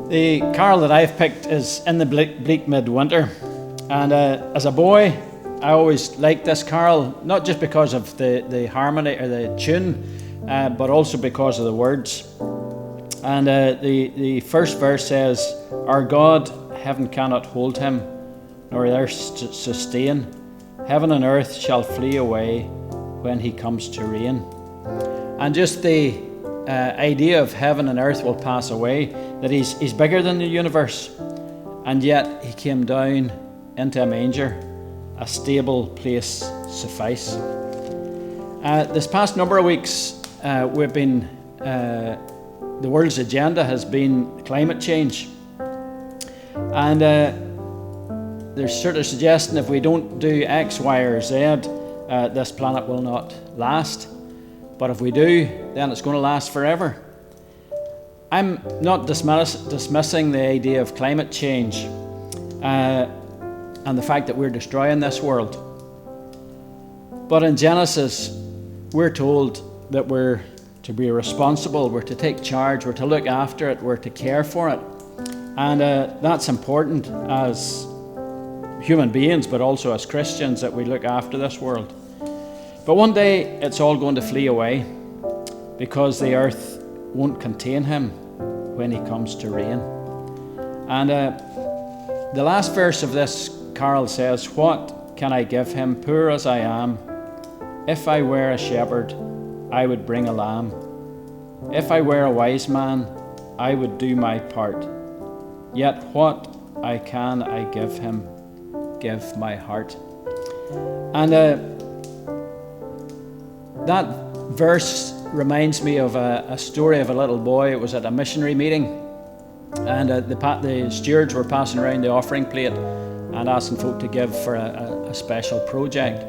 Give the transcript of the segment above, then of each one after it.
The carol that I've picked is In the Bleak Midwinter, and as a boy I always liked this carol, not just because of the harmony or the tune, but also because of the words. And the first verse says, "Our God, heaven cannot hold him, nor earth sustain. Heaven and earth shall flee away when he comes to reign." And just the idea of heaven and earth will pass away, that he's bigger than the universe, and yet he came down into a manger, a stable place suffice. This past number of weeks, we've been the world's agenda has been climate change, and there's sort of suggesting if we don't do X, Y, or Z, this planet will not last. But if we do, then it's going to last forever. I'm not dismissing the idea of climate change and the fact that we're destroying this world. But in Genesis, we're told that we're to be responsible, we're to take charge, we're to look after it, we're to care for it. And that's important as human beings, but also as Christians, that we look after this world. But one day it's all going to flee away, because the earth won't contain him when he comes to reign. And the last verse of this carol says, "What can I give him, poor as I am? If I were a shepherd, I would bring a lamb. If I were a wise man, I would do my part. Yet what I give him, give my heart." And that verse reminds me of a story of a little boy. It was at a missionary meeting, and the stewards were passing around the offering plate and asking folk to give for a special project.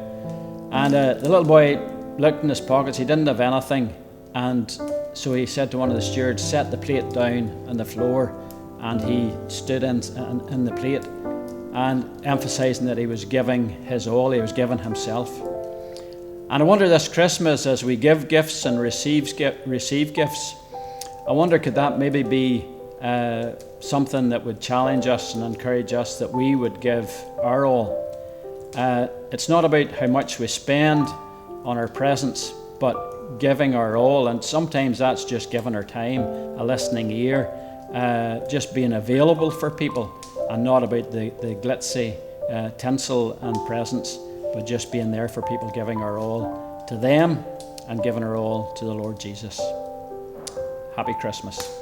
And the little boy looked in his pockets. He didn't have anything, and so he said to one of the stewards, "Set the plate down on the floor," and he stood in the plate and emphasizing that he was giving his all, he was giving himself. And I wonder this Christmas, as we give gifts and receive gifts, I wonder could that maybe be something that would challenge us and encourage us, that we would give our all. It's not about how much we spend on our presents, but giving our all. And sometimes that's just giving our time, a listening ear, just being available for people, and not about the glitzy tinsel and presents, but just being there for people, giving our all to them and giving our all to the Lord Jesus. Happy Christmas.